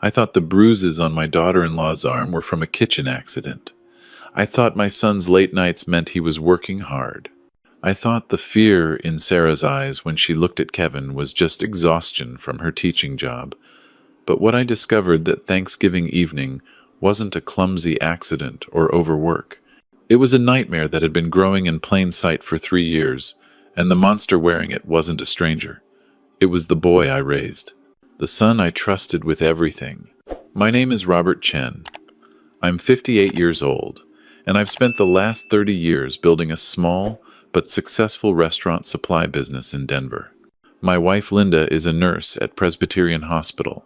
I thought the bruises on my daughter-in-law's arm were from a kitchen accident. I thought my son's late nights meant he was working hard. I thought the fear in Sarah's eyes when she looked at Kevin was just exhaustion from her teaching job. But what I discovered that Thanksgiving evening wasn't a clumsy accident or overwork. It was a nightmare that had been growing in plain sight for 3 years, and the monster wearing it wasn't a stranger. It was the boy I raised, the son I trusted with everything. My name is Robert Chen. I'm 58 years old, and I've spent the last 30 years building a small but successful restaurant supply business in Denver. My wife Linda is a nurse at Presbyterian Hospital.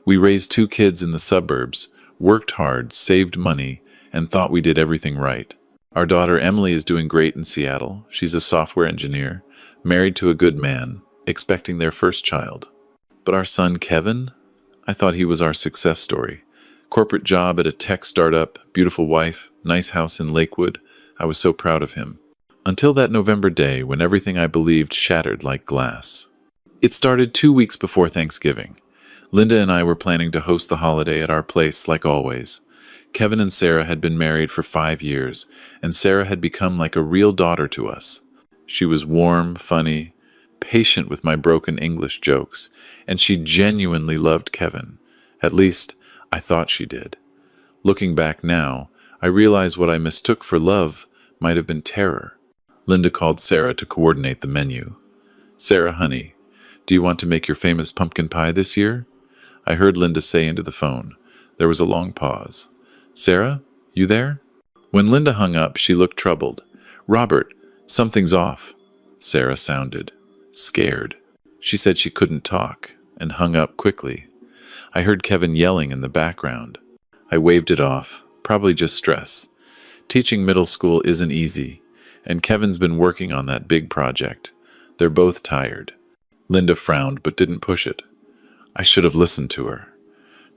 We raised 2 kids in the suburbs, worked hard, saved money, and thought we did everything right. Our daughter Emily is doing great in Seattle. She's a software engineer, married to a good man, expecting their first child. But our son Kevin? I thought he was our success story. Corporate job at a tech startup, beautiful wife, nice house in Lakewood. I was so proud of him. Until that November day when everything I believed shattered like glass. It started 2 weeks before Thanksgiving. Linda and I were planning to host the holiday at our place like always. Kevin and Sarah had been married for 5 years, and Sarah had become like a real daughter to us. She was warm, funny, patient with my broken English jokes, and she genuinely loved Kevin. At least, I thought she did. Looking back now, I realize what I mistook for love might have been terror. Linda called Sarah to coordinate the menu. "Sarah, honey, do you want to make your famous pumpkin pie this year?" I heard Linda say into the phone. There was a long pause. "Sarah, you there?" When Linda hung up, she looked troubled. "Robert, something's off." Sarah sounded scared. She said she couldn't talk, and hung up quickly. I heard Kevin yelling in the background. I waved it off, probably just stress. Teaching middle school isn't easy, and Kevin's been working on that big project. They're both tired. Linda frowned but didn't push it. I should have listened to her.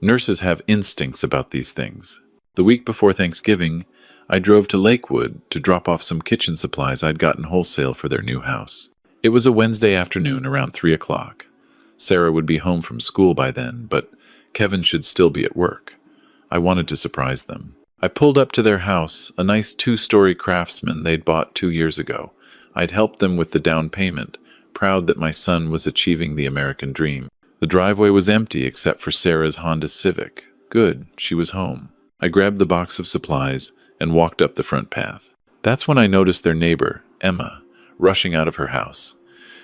Nurses have instincts about these things. The week before Thanksgiving, I drove to Lakewood to drop off some kitchen supplies I'd gotten wholesale for their new house. It was a Wednesday afternoon around 3 o'clock. Sarah would be home from school by then, but Kevin should still be at work. I wanted to surprise them. I pulled up to their house, a nice 2-story Craftsman they'd bought 2 years ago. I'd helped them with the down payment, proud that my son was achieving the American dream. The driveway was empty except for Sarah's Honda Civic. Good, she was home. I grabbed the box of supplies and walked up the front path. That's when I noticed their neighbor, Emma, rushing out of her house.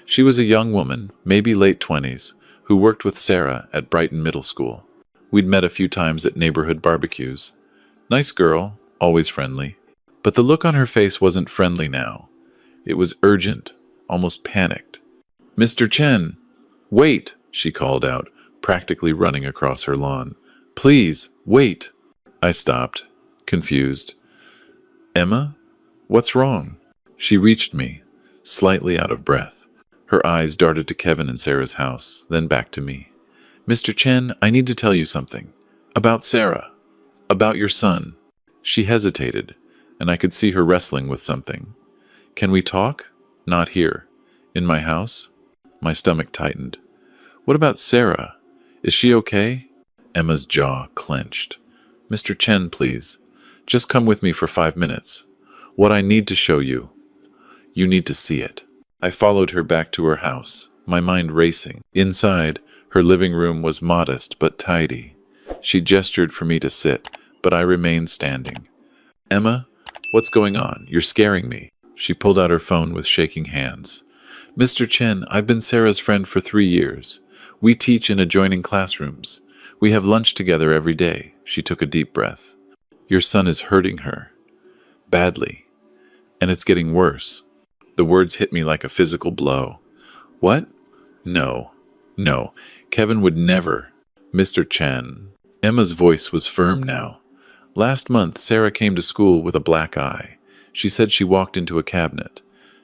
She was a young woman, maybe late 20s, who worked with Sarah at Brighton Middle School. We'd met a few times at neighborhood barbecues. Nice girl, always friendly. But the look on her face wasn't friendly now. It was urgent, almost panicked. "Mr. Chen, wait!" she called out, practically running across her lawn. "Please, wait!" I stopped, confused. "Emma? What's wrong?" She reached me, slightly out of breath. Her eyes darted to Kevin and Sarah's house, then back to me. "Mr. Chen, I need to tell you something. About Sarah. About your son." She hesitated, and I could see her wrestling with something. "Can we talk? Not here. In my house?" My stomach tightened. "What about Sarah? Is she okay?" Emma's jaw clenched. "Mr. Chen, please. Just come with me for 5 minutes. What I need to show you. You need to see it." I followed her back to her house, my mind racing. Inside, her living room was modest but tidy. She gestured for me to sit, but I remained standing. "Emma, what's going on? You're scaring me." She pulled out her phone with shaking hands. "Mr. Chen, I've been Sarah's friend for 3 years. We teach in adjoining classrooms. We have lunch together every day." She took a deep breath. "Your son is hurting her. Badly. And it's getting worse." The words hit me like a physical blow. "What? No. No. Kevin would never." "Mr. Chen." Emma's voice was firm now. "Last month, Sarah came to school with a black eye. She said she walked into a cabinet.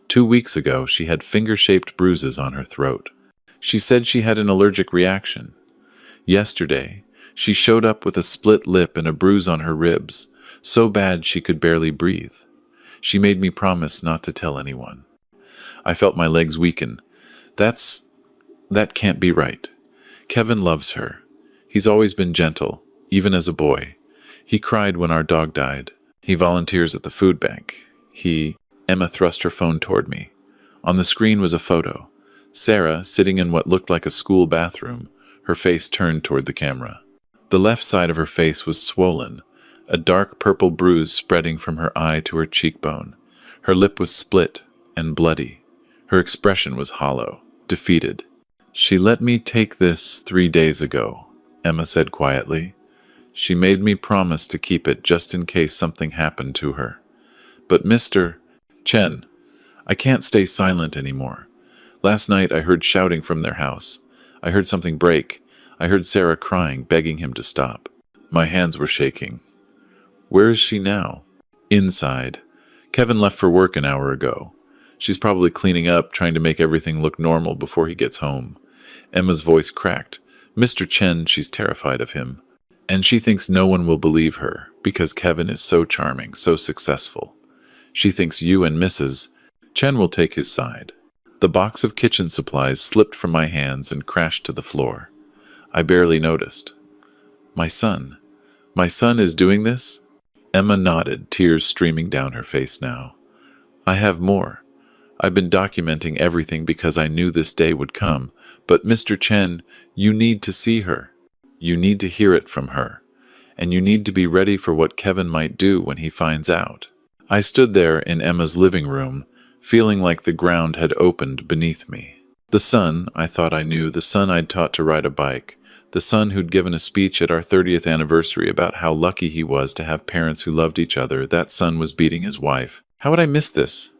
2 weeks ago, she had finger-shaped bruises on her throat. She said she had an allergic reaction. Yesterday, she showed up with a split lip and a bruise on her ribs, so bad she could barely breathe. She made me promise not to tell anyone." I felt my legs weaken. That can't be right. Kevin loves her. He's always been gentle, even as a boy. He cried when our dog died. He volunteers at the food bank. Emma thrust her phone toward me. On the screen was a photo. Sarah, sitting in what looked like a school bathroom, her face turned toward the camera. The left side of her face was swollen, a dark purple bruise spreading from her eye to her cheekbone. Her lip was split and bloody. Her expression was hollow, defeated. "She let me take this 3 days ago," Emma said quietly. "She made me promise to keep it just in case something happened to her. But Mr. Chen, I can't stay silent anymore. Last night I heard shouting from their house. I heard something break. I heard Sarah crying, begging him to stop. My hands were shaking. Where is she now?" "Inside. Kevin left for work an hour ago. She's probably cleaning up, trying to make everything look normal before he gets home." Emma's voice cracked. "Mr. Chen, she's terrified of him. And she thinks no one will believe her, because Kevin is so charming, so successful. She thinks you and Mrs. Chen will take his side." The box of kitchen supplies slipped from my hands and crashed to the floor. I barely noticed. My son is doing this?" Emma nodded, tears streaming down her face now. "I have more. I've been documenting everything because I knew this day would come. But Mr. Chen, you need to see her. You need to hear it from her. And you need to be ready for what Kevin might do when he finds out." I stood there in Emma's living room, feeling like the ground had opened beneath me. The son I thought I knew, the son I'd taught to ride a bike, the son who'd given a speech at our 30th anniversary about how lucky he was to have parents who loved each other, that son was beating his wife. How had I missed this?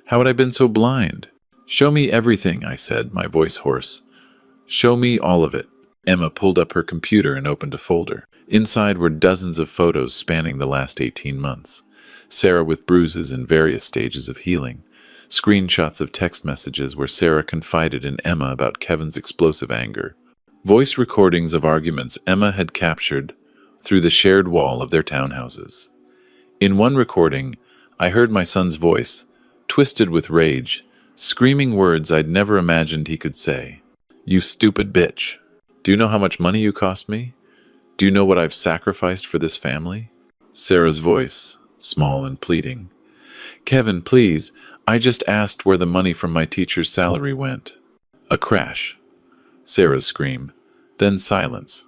How had I been so blind? "Show me everything," I said, my voice hoarse. "Show me all of it." Emma pulled up her computer and opened a folder. Inside were dozens of photos spanning the last 18 months. Sarah with bruises in various stages of healing. Screenshots of text messages where Sarah confided in Emma about Kevin's explosive anger. Voice recordings of arguments Emma had captured through the shared wall of their townhouses. In one recording, I heard my son's voice, twisted with rage, screaming words I'd never imagined he could say. "You stupid bitch. Do you know how much money you cost me? Do you know what I've sacrificed for this family?" Sarah's voice, small and pleading. "Kevin, please, I just asked where the money from my teacher's salary went." A crash. Sarah's scream. Then silence.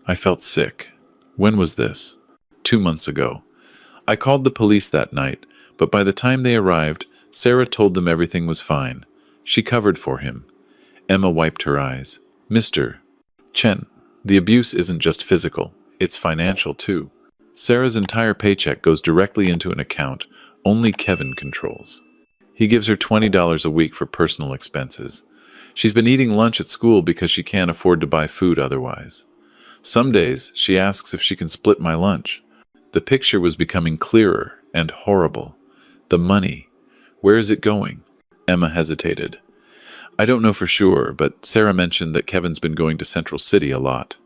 I felt sick. When was this? 2 months ago. I called the police that night, but by the time they arrived, Sarah told them everything was fine. She covered for him. Emma wiped her eyes. "Mr. Chen, the abuse isn't just physical, it's financial too. Sarah's entire paycheck goes directly into an account only Kevin controls. He gives her $20 a week for personal expenses. She's been eating lunch at school because she can't afford to buy food otherwise. Some days, she asks if she can split my lunch. The picture was becoming clearer and horrible. The money. Where is it going?" Emma hesitated. "I don't know for sure, but Sarah mentioned that Kevin's been going to Central City a lot.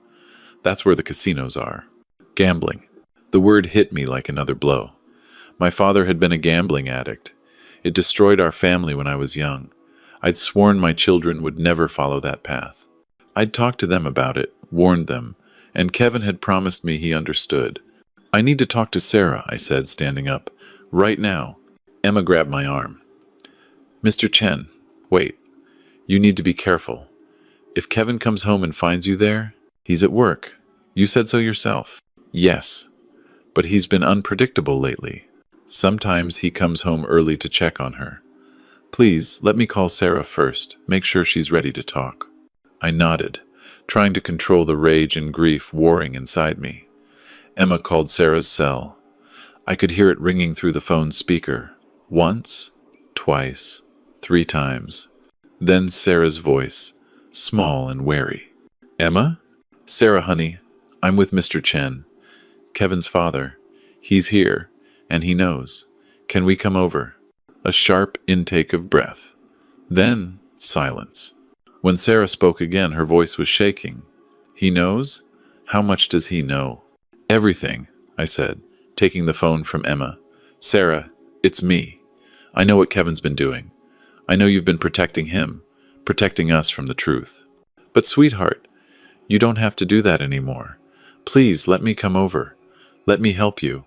That's where the casinos are. Gambling." The word hit me like another blow. My father had been a gambling addict. It destroyed our family when I was young. I'd sworn my children would never follow that path. I'd talked to them about it, warned them, and Kevin had promised me he understood. "I need to talk to Sarah," I said, standing up. "Right now." Emma grabbed my arm. "Mr. Chen, wait. You need to be careful. If Kevin comes home and finds you there, he's at work. You said so yourself." "Yes, but he's been unpredictable lately. Sometimes he comes home early to check on her. Please, let me call Sarah first, make sure she's ready to talk." I nodded, trying to control the rage and grief warring inside me. Emma called Sarah's cell. I could hear it ringing through the phone's speaker. Once, twice, 3 times. Then Sarah's voice, small and wary. "Emma?" "Sarah, honey, I'm with Mr. Chen. Kevin's father. He's here, and he knows. Can we come over?" A sharp intake of breath. Then silence. When Sarah spoke again, her voice was shaking. "He knows? How much does he know?" "Everything," I said, taking the phone from Emma. "Sarah, it's me. I know what Kevin's been doing. I know you've been protecting him, protecting us from the truth. But sweetheart, You don't have to do that anymore. Please, let me come over. Let me help you."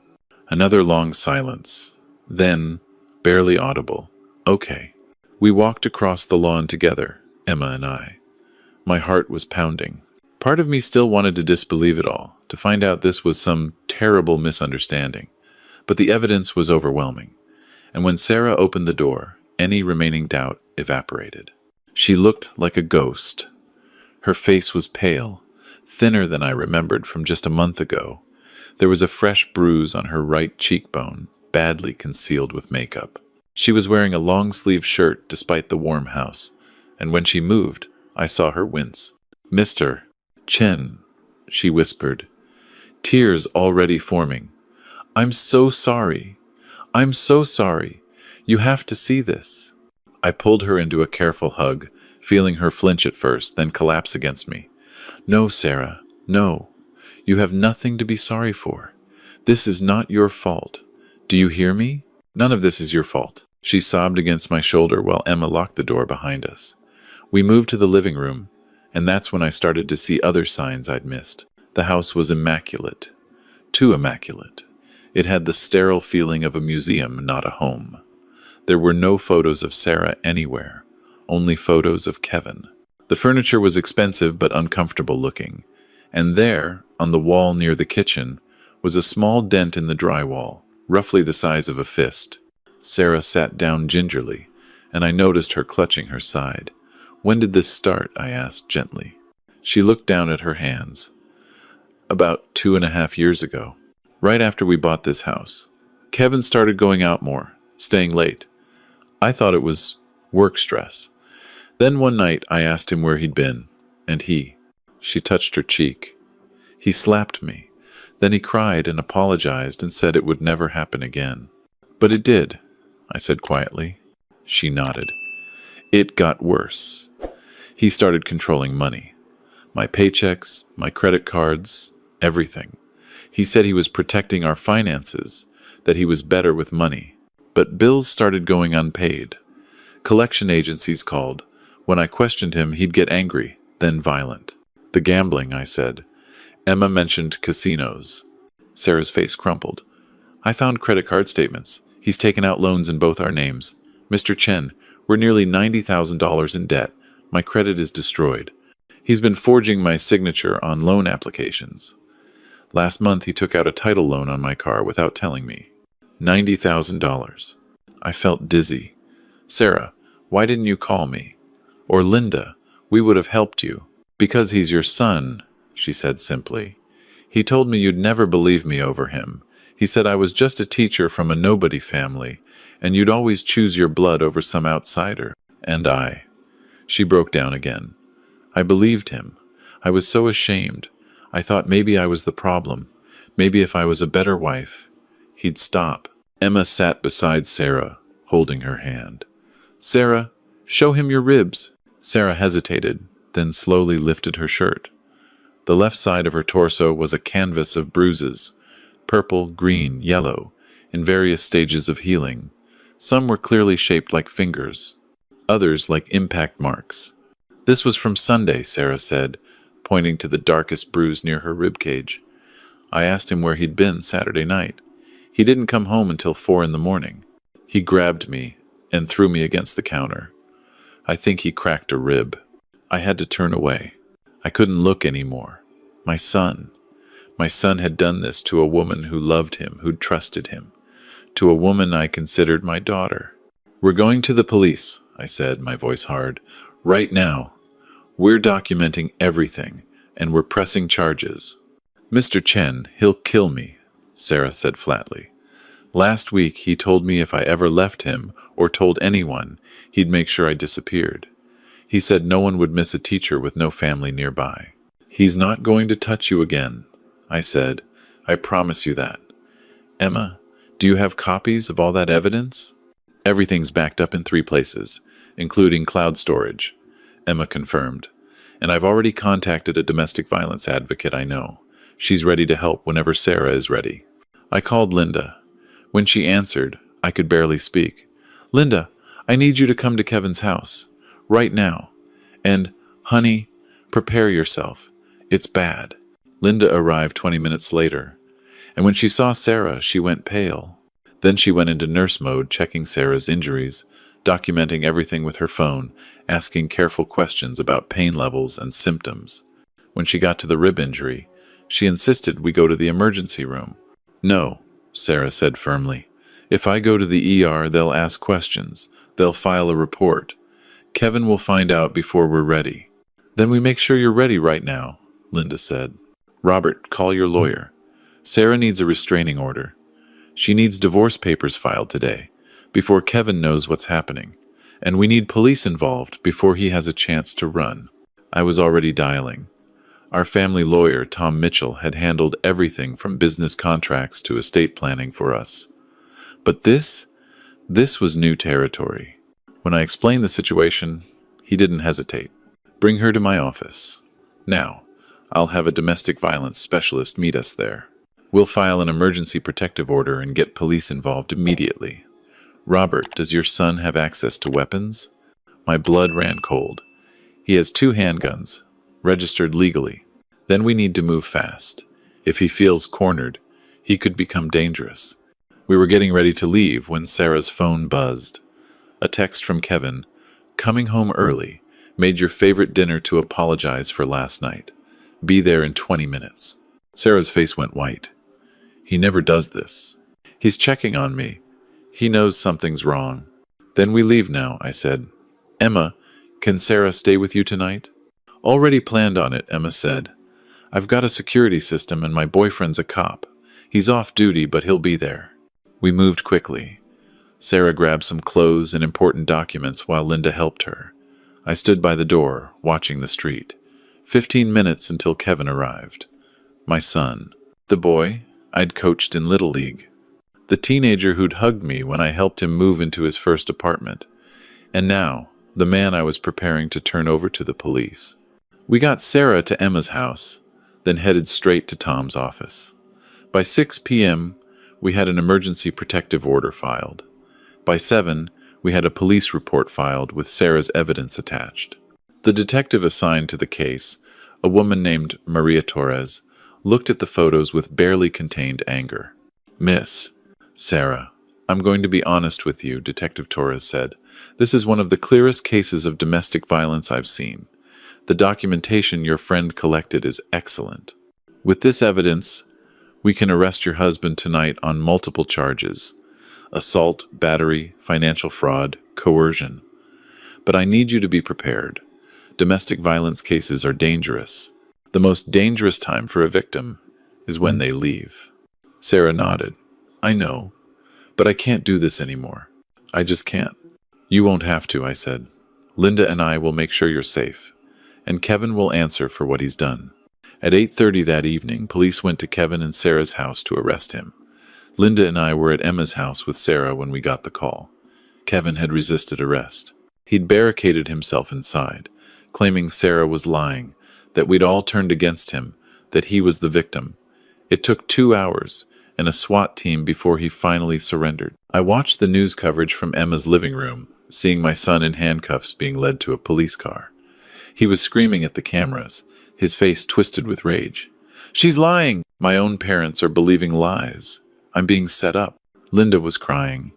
Another long silence. Then, barely audible, "Okay." We walked across the lawn together, Emma and I. My heart was pounding. Part of me still wanted to disbelieve it all, to find out this was some terrible misunderstanding. But the evidence was overwhelming. And when Sarah opened the door, any remaining doubt evaporated. She looked like a ghost. Her face was pale, thinner than I remembered from just a month ago. There was a fresh bruise on her right cheekbone, badly concealed with makeup. She was wearing a long-sleeved shirt despite the warm house, and when she moved, I saw her wince. "Mr. Chen," she whispered, tears already forming. "I'm so sorry. I'm so sorry. You have to see this." I pulled her into a careful hug, feeling her flinch at first, then collapse against me. "No, Sarah, no. You have nothing to be sorry for. This is not your fault. Do you hear me? None of this is your fault." She sobbed against my shoulder while Emma locked the door behind us. We moved to the living room, and that's when I started to see other signs I'd missed. The house was immaculate. Too immaculate. It had the sterile feeling of a museum, not a home. There were no photos of Sarah anywhere, only photos of Kevin. The furniture was expensive but uncomfortable looking, and there, on the wall near the kitchen, was a small dent in the drywall, roughly the size of a fist. Sarah sat down gingerly, and I noticed her clutching her side. "When did this start?" I asked gently. She looked down at her hands. "About 2.5 years ago, right after we bought this house. Kevin started going out more, staying late. I thought it was work stress. Then one night I asked him where he'd been, and she touched her cheek. He slapped me. Then he cried and apologized and said it would never happen again. But it did," I said quietly. She nodded. "It got worse. He started controlling money. My paychecks, my credit cards, everything. He said he was protecting our finances, that he was better with money. But bills started going unpaid. Collection agencies called. When I questioned him, he'd get angry, then violent." "The gambling," I said. Emma mentioned casinos. Sarah's face crumpled. "I found credit card statements. He's taken out loans in both our names. Mr. Chen, we're nearly $90,000 in debt. My credit is destroyed. He's been forging my signature on loan applications. Last month he took out a title loan on my car without telling me. $90,000. I felt dizzy. "Sarah, why didn't you call me? Or Linda, we would have helped you." "Because he's your son," she said simply. "He told me you'd never believe me over him. He said I was just a teacher from a nobody family, and you'd always choose your blood over some outsider. And I." She broke down again. "I believed him. I was so ashamed. I thought maybe I was the problem. Maybe if I was a better wife, he'd stop." Emma sat beside Sarah, holding her hand. "Sarah, show him your ribs." Sarah hesitated, then slowly lifted her shirt. The left side of her torso was a canvas of bruises, purple, green, yellow, in various stages of healing. Some were clearly shaped like fingers, others like impact marks. "This was from Sunday," Sarah said, pointing to the darkest bruise near her ribcage. "I asked him where he'd been Saturday night. He didn't come home until 4 in the morning. He grabbed me and threw me against the counter. I think he cracked a rib. I had to turn away. I couldn't look anymore. My son had done this to a woman who loved him, who'd trusted him, to a woman I considered my daughter. "We're going to the police," I said, my voice hard. "Right now. We're documenting everything, and we're pressing charges." "Mr. Chen, he'll kill me," Sarah said flatly. "Last week he told me if I ever left him or told anyone, he'd make sure I disappeared. He said no one would miss a teacher with no family nearby." "He's not going to touch you again," I said. "I promise you that." "Emma, do you have copies of all that evidence?" "Everything's backed up in 3 places, including cloud storage," Emma confirmed. "And I've already contacted a domestic violence advocate I know. She's ready to help whenever Sarah is ready." I called Linda. When she answered, I could barely speak. "Linda, I need you to come to Kevin's house. Right now. And, honey, prepare yourself. It's bad. Linda arrived 20 minutes later, and when she saw Sarah, she went pale. Then she went into nurse mode, checking Sarah's injuries, documenting everything with her phone, asking careful questions about pain levels and symptoms. When she got to the rib injury, she insisted we go to the emergency room. No, Sarah said firmly. If I go to the ER, they'll ask questions. They'll file a report. Kevin will find out before we're ready. Then we make sure you're ready right now, Linda said. Robert, call your lawyer. Sarah needs a restraining order. She needs divorce papers filed today, before Kevin knows what's happening. And we need police involved before he has a chance to run. I was already dialing. Our family lawyer, Tom Mitchell, had handled everything from business contracts to estate planning for us. But this was new territory. When I explained the situation, he didn't hesitate. Bring her to my office. Now, I'll have a domestic violence specialist meet us there. We'll file an emergency protective order and get police involved immediately. Robert, does your son have access to weapons? My blood ran cold. He has 2 handguns, registered legally. Then we need to move fast. If he feels cornered, he could become dangerous. We were getting ready to leave when Sarah's phone buzzed. A text from Kevin, coming home early, made your favorite dinner to apologize for last night. Be there in 20 minutes. Sarah's face went white. He never does this. He's checking on me. He knows something's wrong. Then we leave now, I said. Emma, can Sarah stay with you tonight? Already planned on it, Emma said. I've got a security system and my boyfriend's a cop. He's off duty, but he'll be there. We moved quickly. Sarah grabbed some clothes and important documents while Linda helped her. I stood by the door, watching the street. 15 minutes until Kevin arrived. My son, the boy I'd coached in Little League. The teenager who'd hugged me when I helped him move into his first apartment. And now, the man I was preparing to turn over to the police. We got Sarah to Emma's house, then headed straight to Tom's office. By 6 p.m., we had an emergency protective order filed. By 7, we had a police report filed with Sarah's evidence attached. The detective assigned to the case, a woman named Maria Torres, looked at the photos with barely contained anger. Miss Sarah, I'm going to be honest with you, Detective Torres said. This is one of the clearest cases of domestic violence I've seen. The documentation your friend collected is excellent. With this evidence, we can arrest your husband tonight on multiple charges: assault, battery, financial fraud, coercion. But I need you to be prepared. Domestic violence cases are dangerous. The most dangerous time for a victim is when they leave. Sarah nodded. I know, but I can't do this anymore. I just can't. You won't have to, I said. Linda and I will make sure you're safe, and Kevin will answer for what he's done. At 8:30 that evening, police went to Kevin and Sarah's house to arrest him. Linda and I were at Emma's house with Sarah when we got the call. Kevin had resisted arrest. He'd barricaded himself inside, claiming Sarah was lying, that we'd all turned against him, that he was the victim. It took 2 hours and a SWAT team before he finally surrendered. I watched the news coverage from Emma's living room, seeing my son in handcuffs being led to a police car. He was screaming at the cameras, his face twisted with rage. She's lying! My own parents are believing lies. I'm being set up. Linda was crying.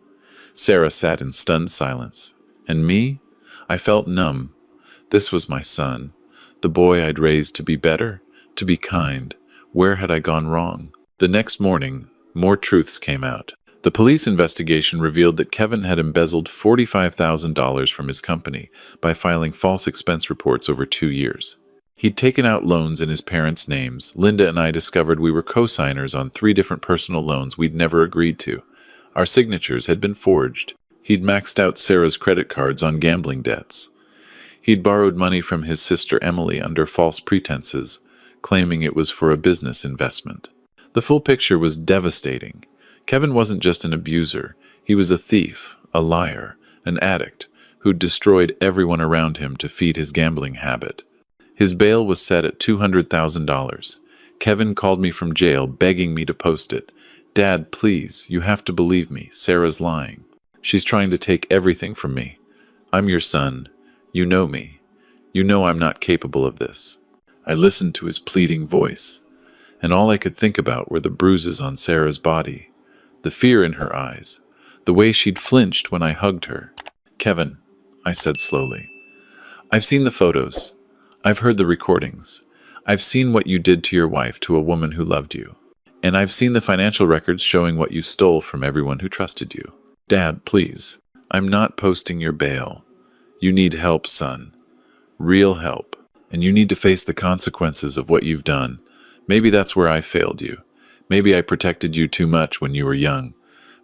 Sarah sat in stunned silence. And me? I felt numb. This was my son, the boy I'd raised to be better, to be kind. Where had I gone wrong? The next morning, more truths came out. The police investigation revealed that Kevin had embezzled $45,000 from his company by filing false expense reports over 2 years. He'd taken out loans in his parents' names. Linda and I discovered we were co-signers on 3 different personal loans we'd never agreed to. Our signatures had been forged. He'd maxed out Sarah's credit cards on gambling debts. He'd borrowed money from his sister Emily under false pretenses, claiming it was for a business investment. The full picture was devastating. Kevin wasn't just an abuser. He was a thief, a liar, an addict, who'd destroyed everyone around him to feed his gambling habit. His bail was set at $200,000. Kevin called me from jail, begging me to post it. Dad, please, you have to believe me. Sarah's lying. She's trying to take everything from me. I'm your son. You know me. You know I'm not capable of this. I listened to his pleading voice, and all I could think about were the bruises on Sarah's body, the fear in her eyes, the way she'd flinched when I hugged her. "Kevin," I said slowly, "I've seen the photos. I've heard the recordings. I've seen what you did to your wife, to a woman who loved you. And I've seen the financial records showing what you stole from everyone who trusted you. Dad, please. I'm not posting your bail. You need help, son. Real help. And you need to face the consequences of what you've done. Maybe that's where I failed you. Maybe I protected you too much when you were young.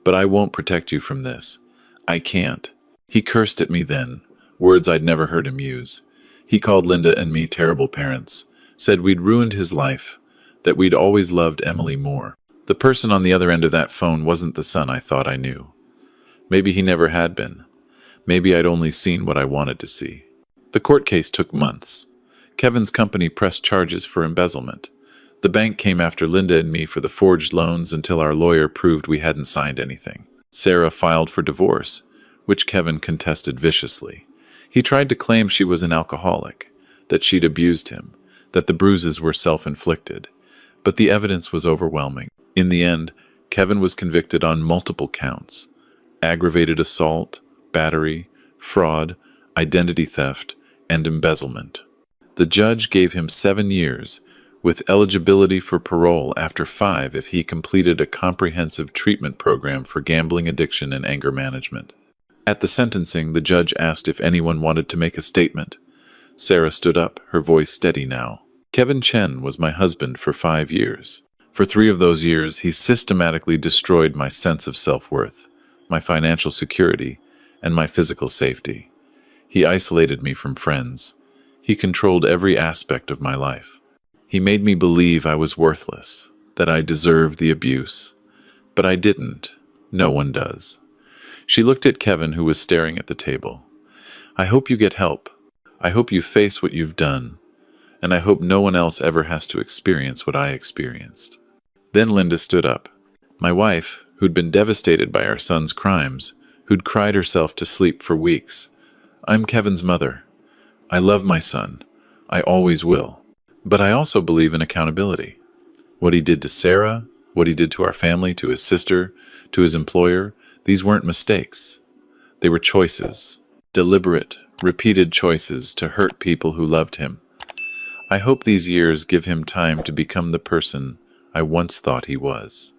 But I won't protect you from this. I can't." He cursed at me then, words I'd never heard him use. He called Linda and me terrible parents, said we'd ruined his life, that we'd always loved Emily more. The person on the other end of that phone wasn't the son I thought I knew. Maybe he never had been. Maybe I'd only seen what I wanted to see. The court case took months. Kevin's company pressed charges for embezzlement. The bank came after Linda and me for the forged loans until our lawyer proved we hadn't signed anything. Sarah filed for divorce, which Kevin contested viciously. He tried to claim she was an alcoholic, that she'd abused him, that the bruises were self-inflicted. But the evidence was overwhelming. In the end, Kevin was convicted on multiple counts: aggravated assault, battery, fraud, identity theft, and embezzlement. The judge gave him 7 years, with eligibility for parole after 5 if he completed a comprehensive treatment program for gambling addiction and anger management. At the sentencing, the judge asked if anyone wanted to make a statement. Sarah stood up, her voice steady now. "Kevin Chen was my husband for 5 years. For 3 of those years, he systematically destroyed my sense of self-worth, my financial security, and my physical safety. He isolated me from friends. He controlled every aspect of my life. He made me believe I was worthless, that I deserved the abuse. But I didn't. No one does." She looked at Kevin, who was staring at the table. "I hope you get help. I hope you face what you've done. And I hope no one else ever has to experience what I experienced." Then Linda stood up. My wife, who'd been devastated by our son's crimes, who'd cried herself to sleep for weeks. "I'm Kevin's mother. I love my son. I always will. But I also believe in accountability. What he did to Sarah, what he did to our family, to his sister, to his employer, these weren't mistakes. They were choices, deliberate, repeated choices to hurt people who loved him. I hope these years give him time to become the person I once thought he was."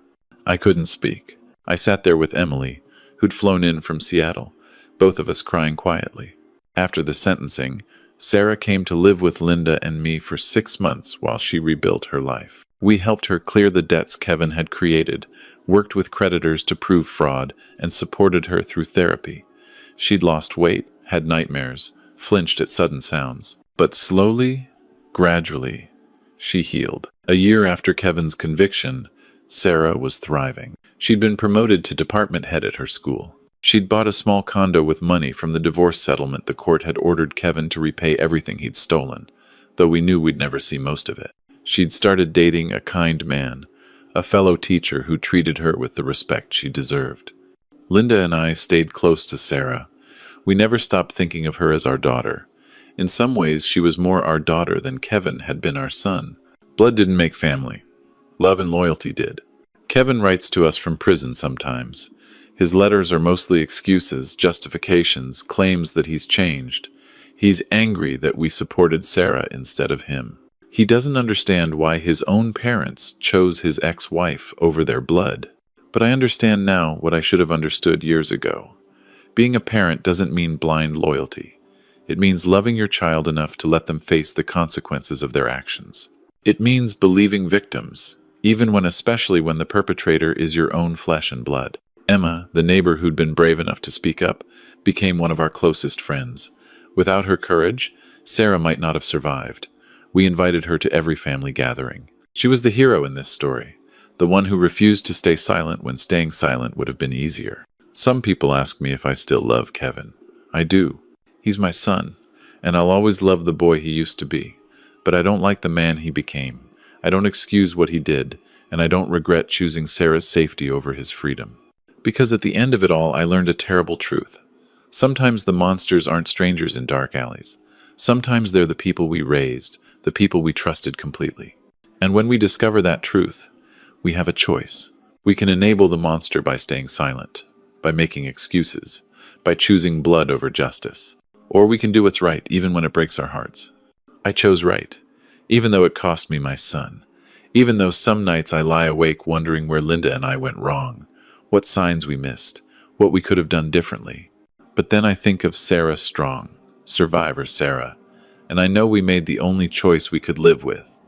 I couldn't speak. I sat there with Emily, who'd flown in from Seattle, both of us crying quietly. After the sentencing, Sarah came to live with Linda and me for 6 months while she rebuilt her life. We helped her clear the debts Kevin had created, worked with creditors to prove fraud, and supported her through therapy. She'd lost weight, had nightmares, flinched at sudden sounds. But slowly, gradually, she healed. A year after Kevin's conviction, Sarah was thriving. She'd been promoted to department head at her school. She'd bought a small condo with money from the divorce settlement the court had ordered Kevin to repay everything he'd stolen, though we knew we'd never see most of it. She'd started dating a kind man, a fellow teacher who treated her with the respect she deserved. Linda and I stayed close to Sarah. We never stopped thinking of her as our daughter. In some ways, she was more our daughter than Kevin had been our son. Blood didn't make family. Love and loyalty did. Kevin writes to us from prison sometimes. His letters are mostly excuses, justifications, claims that he's changed. He's angry that we supported Sarah instead of him. He doesn't understand why his own parents chose his ex-wife over their blood. But I understand now what I should have understood years ago. Being a parent doesn't mean blind loyalty. It means loving your child enough to let them face the consequences of their actions. It means believing victims, especially when the perpetrator is your own flesh and blood. Emma, the neighbor who'd been brave enough to speak up, became one of our closest friends. Without her courage, Sarah might not have survived. We invited her to every family gathering. She was the hero in this story, the one who refused to stay silent when staying silent would have been easier. Some people ask me if I still love Kevin. I do. He's my son, and I'll always love the boy he used to be. But I don't like the man he became. I don't excuse what he did, and I don't regret choosing Sarah's safety over his freedom. Because at the end of it all, I learned a terrible truth. Sometimes the monsters aren't strangers in dark alleys. Sometimes they're the people we raised, the people we trusted completely. And when we discover that truth, we have a choice. We can enable the monster by staying silent, by making excuses, by choosing blood over justice. Or we can do what's right, even when it breaks our hearts. I chose right, even though it cost me my son. Even though some nights I lie awake wondering where Linda and I went wrong, what signs we missed, what we could have done differently. But then I think of Sarah Strong, survivor Sarah, and I know we made the only choice we could live with.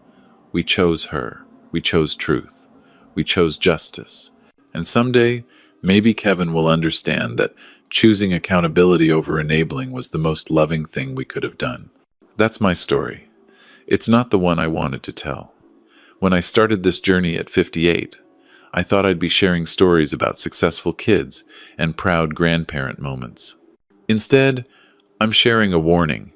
We chose her. We chose truth. We chose justice. And someday, maybe Kevin will understand that choosing accountability over enabling was the most loving thing we could have done. That's my story. It's not the one I wanted to tell. When I started this journey at 58, I thought I'd be sharing stories about successful kids and proud grandparent moments. Instead, I'm sharing a warning.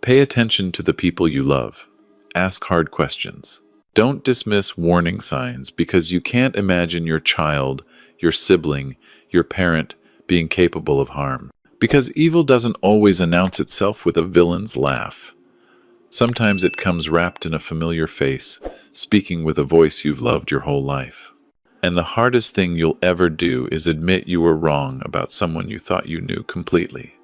Pay attention to the people you love. Ask hard questions. Don't dismiss warning signs because you can't imagine your child, your sibling, your parent being capable of harm. Because evil doesn't always announce itself with a villain's laugh. Sometimes it comes wrapped in a familiar face, speaking with a voice you've loved your whole life. And the hardest thing you'll ever do is admit you were wrong about someone you thought you knew completely.